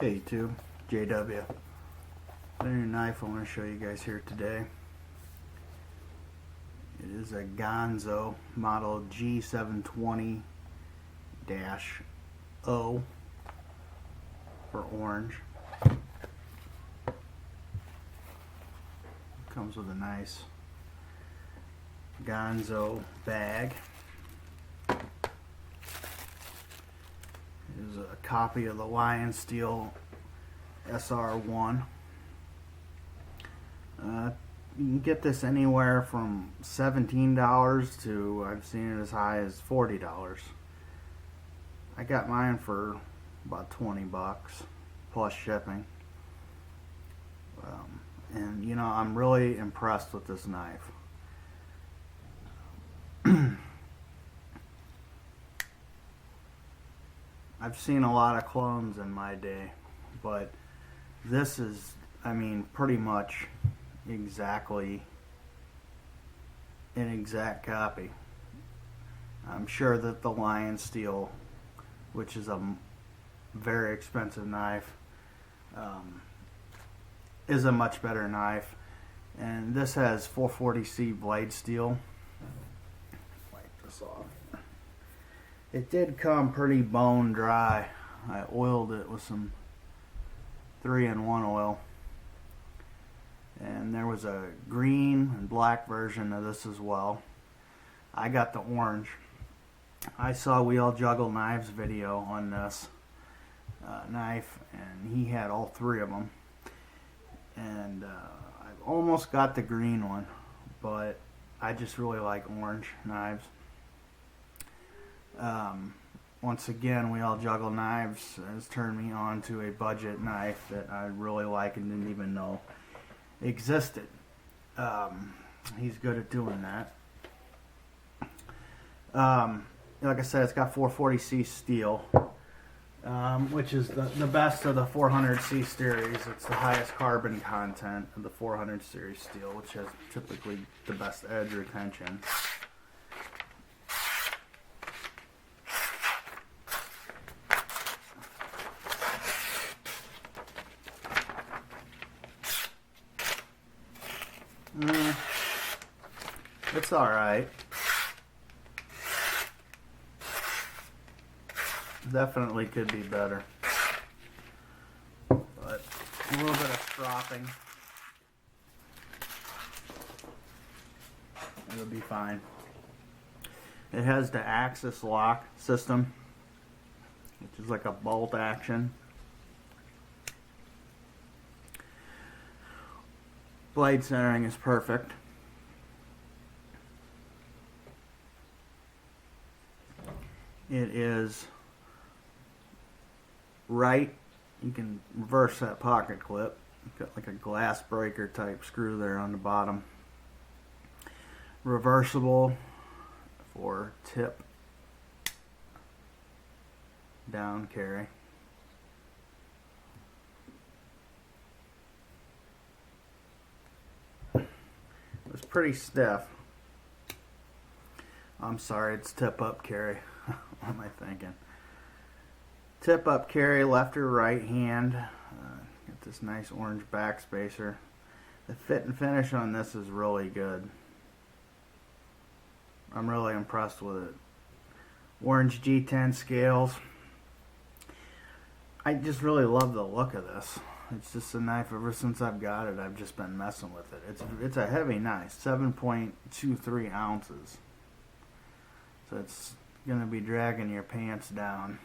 Hey YouTube, JW. The new knife I want to show you guys here today. It is a GANZO model G720-O for orange. Comes with a nice GANZO bag. Is a copy of the Lionsteel SR1. You can get this anywhere from $17 to I've seen it as high as $40. I got mine for about 20 bucks plus shipping. And you know, I'm really impressed with this knife. I've seen a lot of clones in my day, but this is, I mean, pretty much exactly an exact copy. I'm sure that the Lionsteel, which is a very expensive knife, is a much better knife. And this has 440C blade steel. Wipe this off. It did come pretty bone dry. I oiled it with some 3-in-1 oil. And there was a green and black version of this as well. I got the orange. I saw We All Juggle Knives video on this knife, and he had all three of them. And I almost got the green one, but I just really like orange knives. Once again, We All Juggle Knives has turned me on to a budget knife that I really like and didn't even know existed. He's good at doing that. Like I said, it's got 440C steel, which is the best of the 400C series. It's the highest carbon content of the 400 series steel, which has typically the best edge retention. It's alright. Definitely could be better. But a little bit of stropping. It'll be fine. It has the axis lock system, which is like a bolt action. Blade centering is perfect. It is right. You can reverse that pocket clip. You've got like a glass breaker type screw there on the bottom. Reversible for tip down carry. It was pretty stiff. I'm sorry, it's tip up carry. What am I thinking? Tip up carry, left or right hand. Got this nice orange back spacer. The fit and finish on this is really good. I'm really impressed with it. Orange G10 scales. I just really love the look of this. It's just a knife. Ever since I've got it, I've just been messing with it. It's a heavy knife, 7.23 ounces. So it's gonna be dragging your pants down,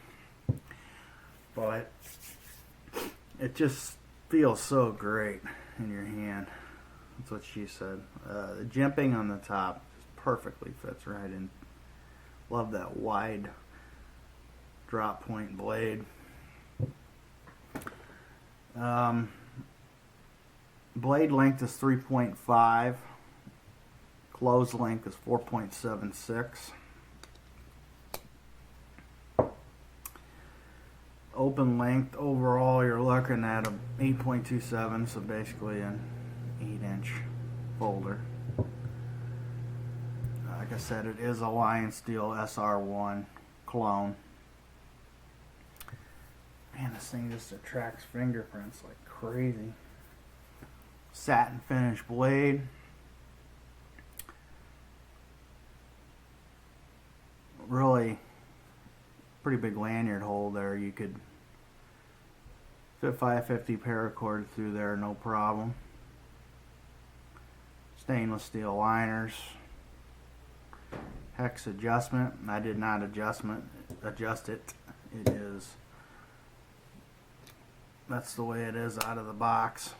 but it just feels so great in your hand. That's what she said. The jimping on the top just perfectly fits right in. Love that wide drop point blade. Blade length is 3.5. Close length is 4.76. Open length overall, you're looking at a 8.27, so basically an 8-inch folder. Like I said, it is a Lionsteel SR1 clone. Man, this thing just attracts fingerprints like crazy. Satin finish blade. Really pretty big lanyard hole there. You could fit 550 paracord through there, no problem. Stainless steel liners. Hex adjustment. I did not adjust it. It is, that's the way it is out of the box,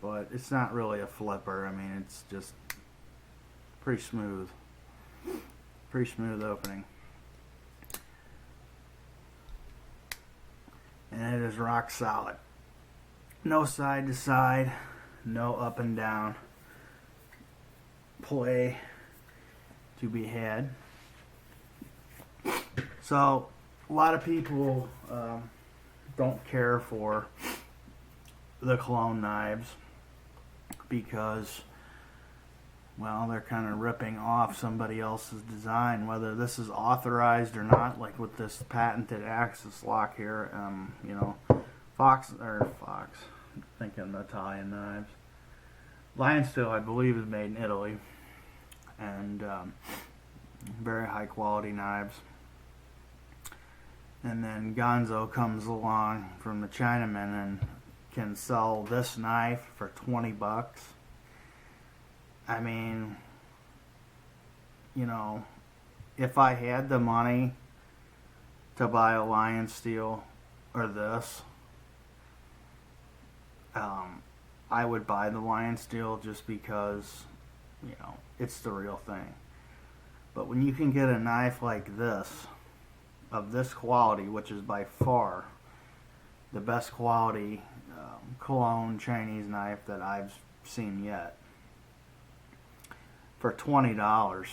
but it's not really a flipper. I mean, it's just pretty smooth opening, and it is rock solid. No side to side, no up and down play to be had. So a lot of people don't care for the clone knives because, well, they're kind of ripping off somebody else's design, whether this is authorized or not, like with this patented axis lock here. You know, Fox, thinking Italian knives. Lionsteel, I believe, is made in Italy, and very high quality knives. And then GANZO comes along from the Chinaman and can sell this knife for 20 bucks. I mean, you know, if I had the money to buy a Lionsteel or this, I would buy the Lionsteel just because, you know, it's the real thing. But when you can get a knife like this, of this quality, which is by far the best quality clone Chinese knife that I've seen yet, for $20,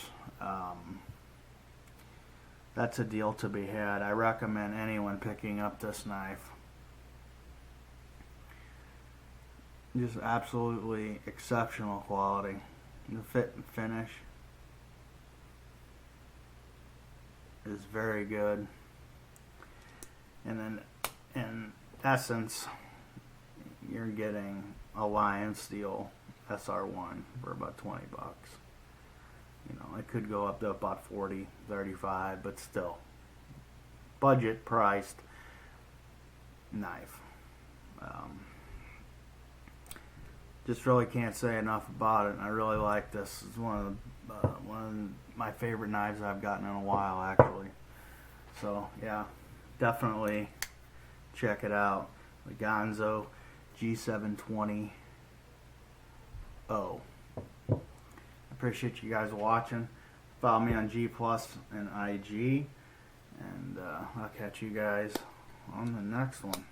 that's a deal to be had. I recommend anyone picking up this knife. Just absolutely exceptional quality. The fit and finish is very good, and then in essence you're getting a Lionsteel SR1 for about 20 bucks. You know, it could go up to about 40, 35, but still budget priced knife. Just really can't say enough about it. I really like this. It's one of my favorite knives I've gotten in a while, actually. So yeah, definitely check it out. The GANZO G720-O. I appreciate you guys watching. Follow me on G+ and IG, and I'll catch you guys on the next one.